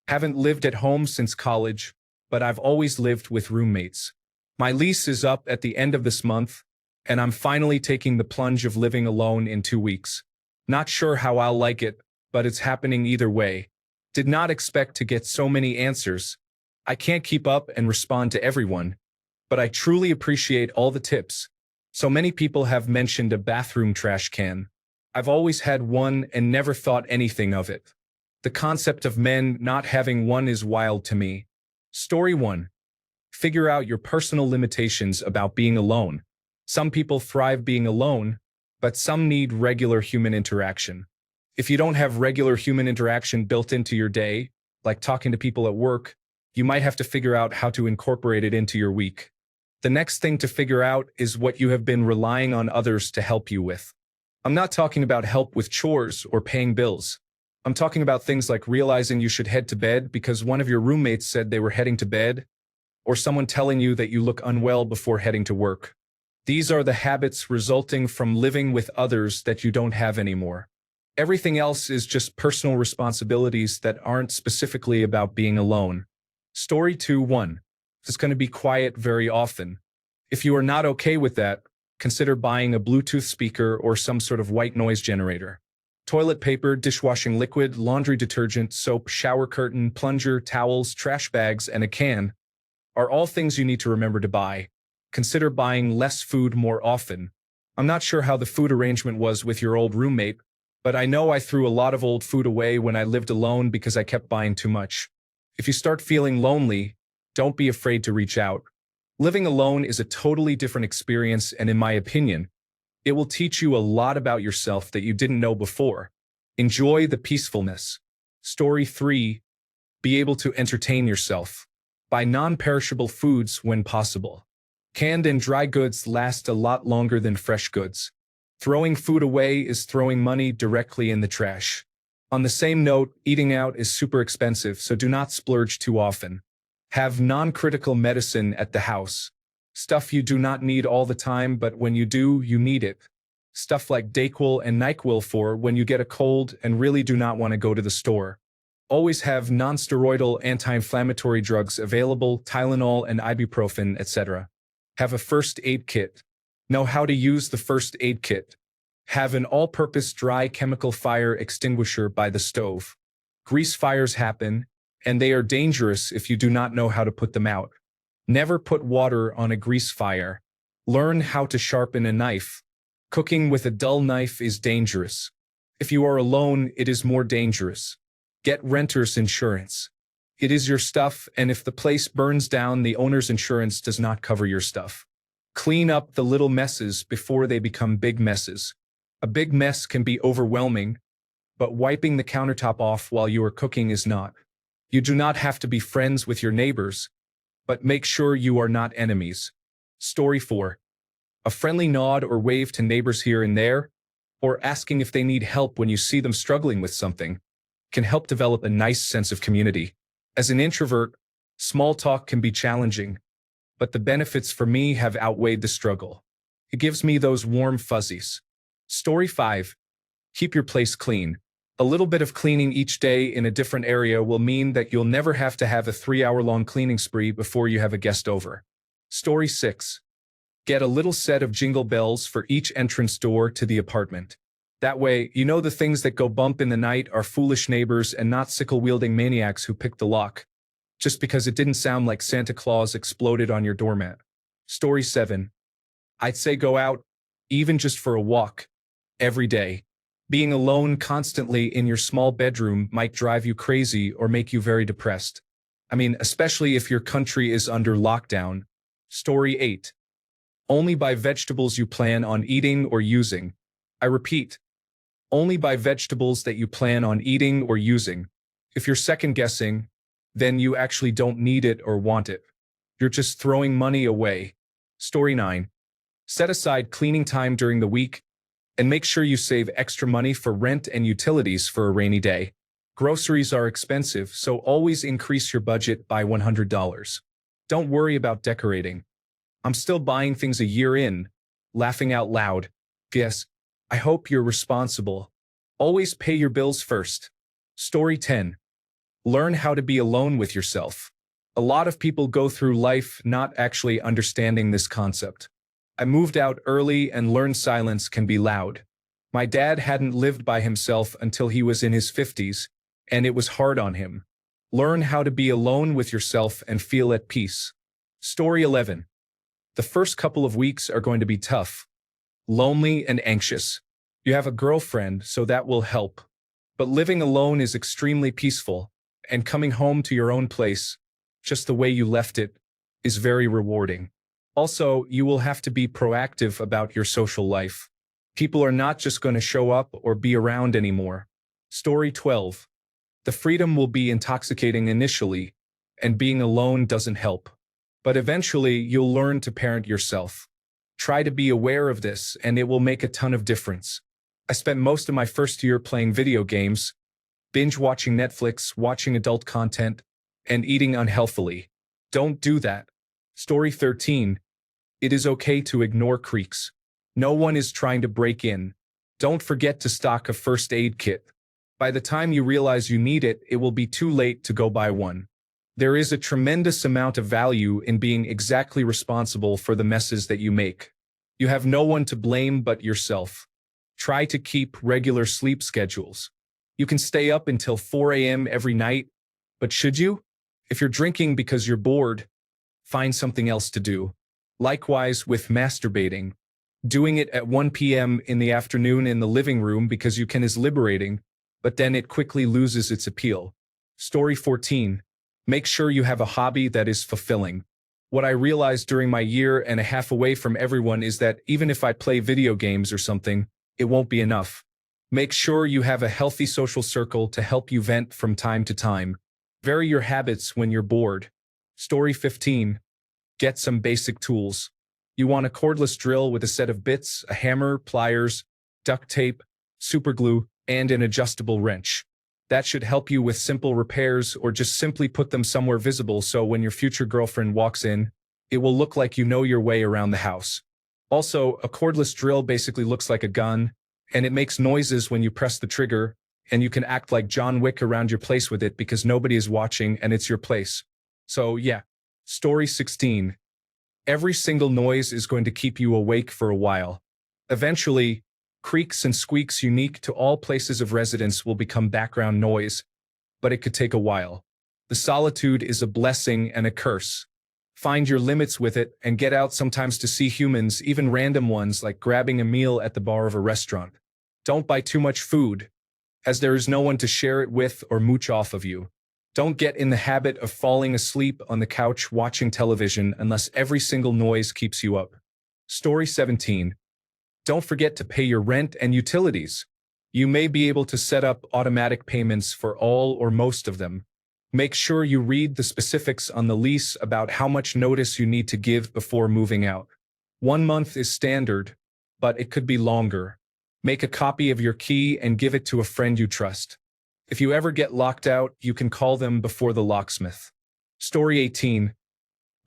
Haven't lived at home since college, but I've always lived with roommates. My lease is up at the end of this month, and I'm finally taking the plunge of living alone in 2 weeks. Not sure how I'll like it, but it's happening either way. Did not expect to get so many answers. I can't keep up and respond to everyone, but I truly appreciate all the tips. So many people have mentioned a bathroom trash can. I've always had one and never thought anything of it. The concept of men not having one is wild to me. Story 1. Figure out your personal limitations about being alone. Some people thrive being alone, but some need regular human interaction. If you don't have regular human interaction built into your day, like talking to people at work, you might have to figure out how to incorporate it into your week. The next thing to figure out is what you have been relying on others to help you with. I'm not talking about help with chores or paying bills. I'm talking about things like realizing you should head to bed because one of your roommates said they were heading to bed, or someone telling you that you look unwell before heading to work. These are the habits resulting from living with others that you don't have anymore. Everything else is just personal responsibilities that aren't specifically about being alone. Story 2-1. It's going to be quiet very often. If you are not okay with that, consider buying a Bluetooth speaker or some sort of white noise generator. Toilet paper, dishwashing liquid, laundry detergent, soap, shower curtain, plunger, towels, trash bags, and a can are all things you need to remember to buy. Consider buying less food more often. I'm not sure how the food arrangement was with your old roommate, but I know I threw a lot of old food away when I lived alone because I kept buying too much. If you start feeling lonely, don't be afraid to reach out. Living alone is a totally different experience, and in my opinion, it will teach you a lot about yourself that you didn't know before. Enjoy the peacefulness. Story 3. Be able to entertain yourself. Buy non-perishable foods when possible. Canned and dry goods last a lot longer than fresh goods. Throwing food away is throwing money directly in the trash. On the same note, eating out is super expensive, so do not splurge too often. Have non-critical medicine at the house. Stuff you do not need all the time, but when you do, you need it. Stuff like Dayquil and NyQuil for when you get a cold and really do not want to go to the store. Always have non-steroidal anti-inflammatory drugs available, Tylenol and ibuprofen, etc. Have a first aid kit. Know how to use the first aid kit. Have an all-purpose dry chemical fire extinguisher by the stove. Grease fires happen, and they are dangerous if you do not know how to put them out. Never put water on a grease fire. Learn how to sharpen a knife. Cooking with a dull knife is dangerous. If you are alone, it is more dangerous. Get renter's insurance. It is your stuff, and if the place burns down, the owner's insurance does not cover your stuff. Clean up the little messes before they become big messes. A big mess can be overwhelming, but wiping the countertop off while you are cooking is not. You do not have to be friends with your neighbors, but make sure you are not enemies. Story 4. A friendly nod or wave to neighbors here and there, or asking if they need help when you see them struggling with something, can help develop a nice sense of community. As an introvert, small talk can be challenging, but the benefits for me have outweighed the struggle. It gives me those warm fuzzies. Story 5. Keep your place clean. A little bit of cleaning each day in a different area will mean that you'll never have to have a 3-hour-long cleaning spree before you have a guest over. Story 6. Get a little set of jingle bells for each entrance door to the apartment. That way, you know the things that go bump in the night are foolish neighbors and not sickle-wielding maniacs who picked the lock, just because it didn't sound like Santa Claus exploded on your doormat. Story 7. I'd say go out, even just for a walk, every day. Being alone constantly in your small bedroom might drive you crazy or make you very depressed. I mean, especially if your country is under lockdown. Story 8. Only buy vegetables you plan on eating or using. I repeat, only buy vegetables that you plan on eating or using. If you're second-guessing, then you actually don't need it or want it. You're just throwing money away. Story 9. Set aside cleaning time during the week, and make sure you save extra money for rent and utilities for a rainy day. Groceries are expensive, so always increase your budget by $100. Don't worry about decorating. I'm still buying things a year in, laughing out loud. Yes, I hope you're responsible. Always pay your bills first. Story 10. Learn how to be alone with yourself. A lot of people go through life not actually understanding this concept. I moved out early and learned silence can be loud. My dad hadn't lived by himself until he was in his 50s, and it was hard on him. Learn how to be alone with yourself and feel at peace. Story 11. The first couple of weeks are going to be tough, lonely and anxious. You have a girlfriend, so that will help. But living alone is extremely peaceful, and coming home to your own place, just the way you left it, is very rewarding. Also, you will have to be proactive about your social life. People are not just going to show up or be around anymore. Story 12. The freedom will be intoxicating initially, and being alone doesn't help. But eventually, you'll learn to parent yourself. Try to be aware of this, and it will make a ton of difference. I spent most of my first year playing video games, binge-watching Netflix, watching adult content, and eating unhealthily. Don't do that. Story 13. It is okay to ignore creaks. No one is trying to break in. Don't forget to stock a first aid kit. By the time you realize you need it, it will be too late to go buy one. There is a tremendous amount of value in being exactly responsible for the messes that you make. You have no one to blame but yourself. Try to keep regular sleep schedules. You can stay up until 4 a.m. every night, but should you? If you're drinking because you're bored, find something else to do. Likewise with masturbating. Doing it at 1 p.m. in the afternoon in the living room because you can is liberating, but then it quickly loses its appeal. Story 14. Make sure you have a hobby that is fulfilling. What I realized during my year and a half away from everyone is that even if I play video games or something, it won't be enough. Make sure you have a healthy social circle to help you vent from time to time. Vary your habits when you're bored. Story 15. Get some basic tools. You want a cordless drill with a set of bits, a hammer, pliers, duct tape, superglue, and an adjustable wrench. That should help you with simple repairs or just simply put them somewhere visible so when your future girlfriend walks in, it will look like you know your way around the house. Also, a cordless drill basically looks like a gun, and it makes noises when you press the trigger, and you can act like John Wick around your place with it because nobody is watching and it's your place. So yeah. Story 16. Every single noise is going to keep you awake for a while. Eventually, creaks and squeaks unique to all places of residence will become background noise, but it could take a while. The solitude is a blessing and a curse. Find your limits with it and get out sometimes to see humans, even random ones like grabbing a meal at the bar of a restaurant. Don't buy too much food, as there is no one to share it with or mooch off of you. Don't get in the habit of falling asleep on the couch watching television unless every single noise keeps you up. Story 17. Don't forget to pay your rent and utilities. You may be able to set up automatic payments for all or most of them. Make sure you read the specifics on the lease about how much notice you need to give before moving out. 1 month is standard, but it could be longer. Make a copy of your key and give it to a friend you trust. If you ever get locked out, you can call them before the locksmith. Story 18.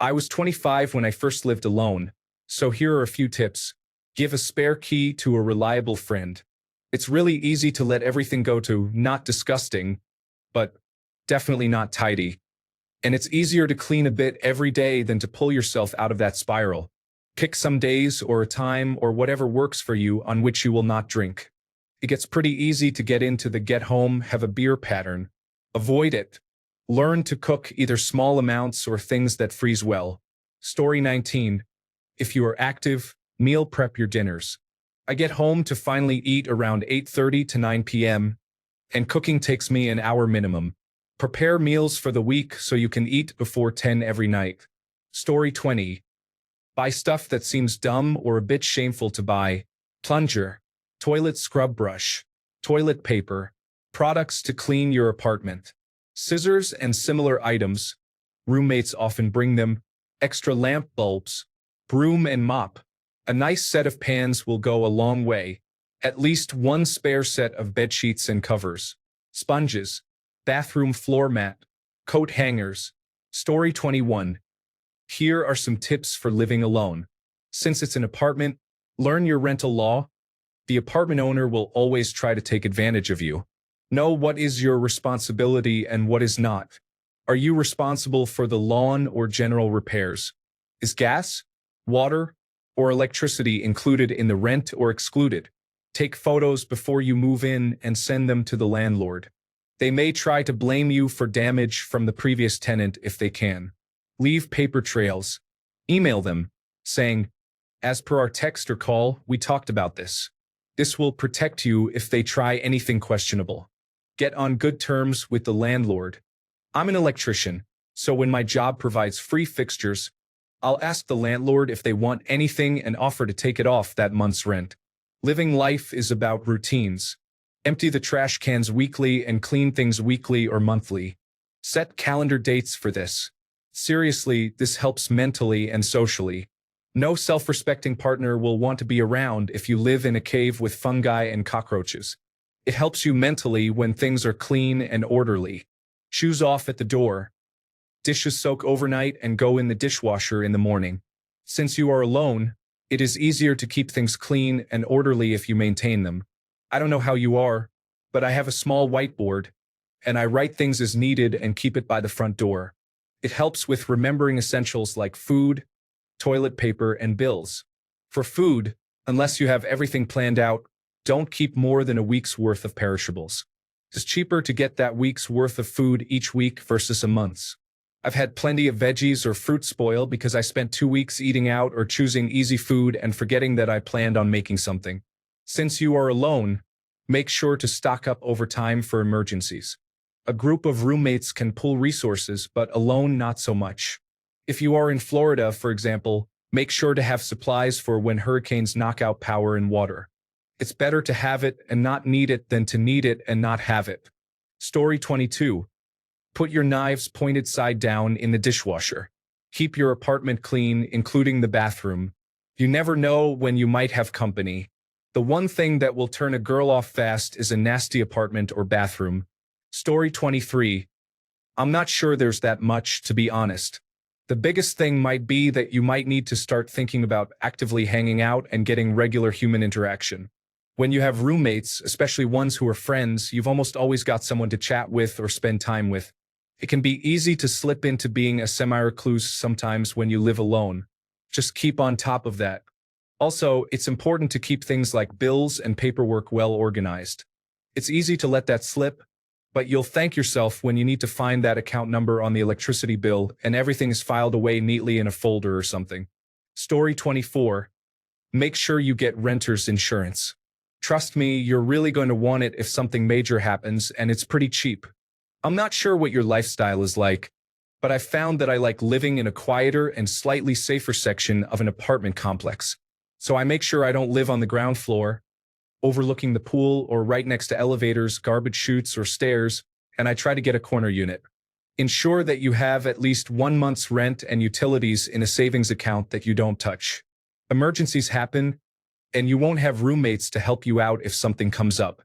I was 25 when I first lived alone, so here are a few tips. Give a spare key to a reliable friend. It's really easy to let everything go to not disgusting, but definitely not tidy. And it's easier to clean a bit every day than to pull yourself out of that spiral. Pick some days or a time or whatever works for you on which you will not drink. It gets pretty easy to get into the get home, have a beer pattern. Avoid it. Learn to cook either small amounts or things that freeze well. Story 19. If you are active, meal prep your dinners. I get home to finally eat around 8:30 to 9 p.m., and cooking takes me an hour minimum. Prepare meals for the week so you can eat before 10 every night. Story 20. Buy stuff that seems dumb or a bit shameful to buy. Plunger, toilet scrub brush, toilet paper, products to clean your apartment, scissors and similar items. Roommates often bring them. Extra lamp bulbs, broom and mop. A nice set of pans will go a long way. At least one spare set of bed sheets and covers. Sponges, bathroom floor mat, coat hangers. Story 21. Here are some tips for living alone. Since it's an apartment, learn your rental law. The apartment owner will always try to take advantage of you. Know what is your responsibility and what is not. Are you responsible for the lawn or general repairs? Is gas, water, or electricity included in the rent or excluded? Take photos before you move in and send them to the landlord. They may try to blame you for damage from the previous tenant if they can. Leave paper trails. Email them, saying, "As per our text or call, we talked about this." This will protect you if they try anything questionable. Get on good terms with the landlord. I'm an electrician, so when my job provides free fixtures, I'll ask the landlord if they want anything and offer to take it off that month's rent. Living life is about routines. Empty the trash cans weekly and clean things weekly or monthly. Set calendar dates for this. Seriously, this helps mentally and socially. No self-respecting partner will want to be around if you live in a cave with fungi and cockroaches. It helps you mentally when things are clean and orderly. Shoes off at the door. Dishes soak overnight and go in the dishwasher in the morning. Since you are alone, it is easier to keep things clean and orderly if you maintain them. I don't know how you are, but I have a small whiteboard, and I write things as needed and keep it by the front door. It helps with remembering essentials like food, toilet paper, and bills. For food, unless you have everything planned out, don't keep more than a week's worth of perishables. It's cheaper to get that week's worth of food each week versus a month's. I've had plenty of veggies or fruit spoil because I spent 2 weeks eating out or choosing easy food and forgetting that I planned on making something. Since you are alone, make sure to stock up over time for emergencies. A group of roommates can pool resources, but alone not so much. If you are in Florida, for example, make sure to have supplies for when hurricanes knock out power and water. It's better to have it and not need it than to need it and not have it. Story 22. Put your knives pointed side down in the dishwasher. Keep your apartment clean, including the bathroom. You never know when you might have company. The one thing that will turn a girl off fast is a nasty apartment or bathroom. Story 23. I'm not sure there's that much, to be honest. The biggest thing might be that you might need to start thinking about actively hanging out and getting regular human interaction. When you have roommates, especially ones who are friends, you've almost always got someone to chat with or spend time with. It can be easy to slip into being a semi-recluse sometimes when you live alone. Just keep on top of that. Also, it's important to keep things like bills and paperwork well organized. It's easy to let that slip, but you'll thank yourself when you need to find that account number on the electricity bill and everything is filed away neatly in a folder or something. Story 24. Make sure you get renter's insurance. Trust me, you're really going to want it if something major happens, and it's pretty cheap. I'm not sure what your lifestyle is like, but I've found that I like living in a quieter and slightly safer section of an apartment complex. So I make sure I don't live on the ground floor, overlooking the pool or right next to elevators, garbage chutes, or stairs, and I try to get a corner unit. Ensure that you have at least 1 month's rent and utilities in a savings account that you don't touch. Emergencies happen, and you won't have roommates to help you out if something comes up.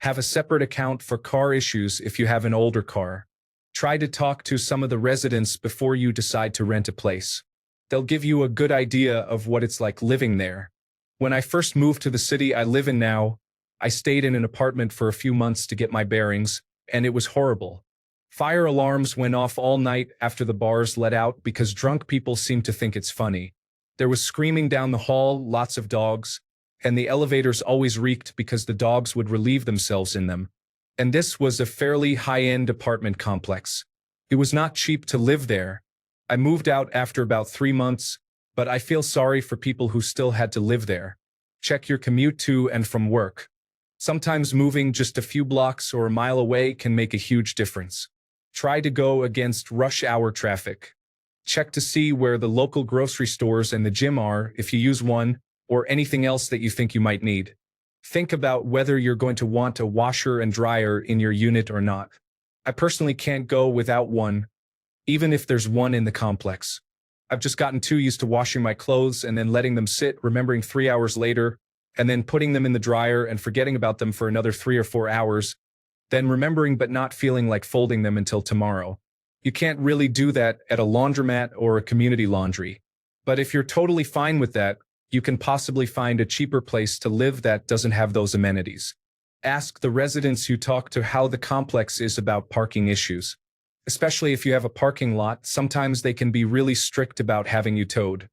Have a separate account for car issues if you have an older car. Try to talk to some of the residents before you decide to rent a place. They'll give you a good idea of what it's like living there. When I first moved to the city I live in now, I stayed in an apartment for a few months to get my bearings, and it was horrible. Fire alarms went off all night after the bars let out because drunk people seem to think it's funny. There was screaming down the hall, lots of dogs, and the elevators always reeked because the dogs would relieve themselves in them. And this was a fairly high-end apartment complex. It was not cheap to live there. I moved out after about 3 months, but I feel sorry for people who still had to live there. Check your commute to and from work. Sometimes moving just a few blocks or a mile away can make a huge difference. Try to go against rush hour traffic. Check to see where the local grocery stores and the gym are if you use one, or anything else that you think you might need. Think about whether you're going to want a washer and dryer in your unit or not. I personally can't go without one, even if there's one in the complex. I've just gotten too used to washing my clothes and then letting them sit, remembering 3 hours later, and then putting them in the dryer and forgetting about them for another 3 or 4 hours, then remembering but not feeling like folding them until tomorrow. You can't really do that at a laundromat or a community laundry. But if you're totally fine with that, you can possibly find a cheaper place to live that doesn't have those amenities. Ask the residents you talk to how the complex is about parking issues. Especially if you have a parking lot, sometimes they can be really strict about having you towed.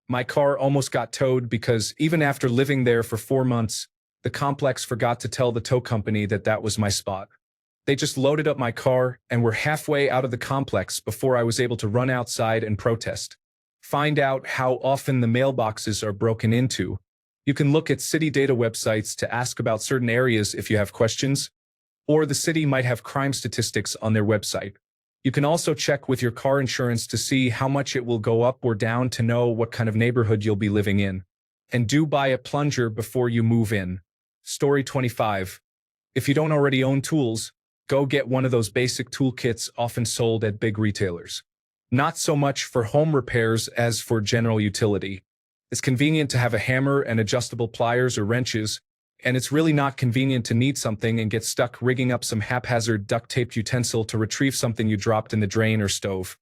My car almost got towed because even after living there for 4 months, the complex forgot to tell the tow company that that was my spot. They just loaded up my car and were halfway out of the complex before I was able to run outside and protest. Find out how often the mailboxes are broken into. You can look at city data websites to ask about certain areas if you have questions, or the city might have crime statistics on their website. You can also check with your car insurance to see how much it will go up or down to know what kind of neighborhood you'll be living in. And do buy a plunger before you move in. Story 25. If you don't already own tools, go get one of those basic toolkits often sold at big retailers. Not so much for home repairs as for general utility. It's convenient to have a hammer and adjustable pliers or wrenches, and it's really not convenient to need something and get stuck rigging up some haphazard duct-taped utensil to retrieve something you dropped in the drain or stove.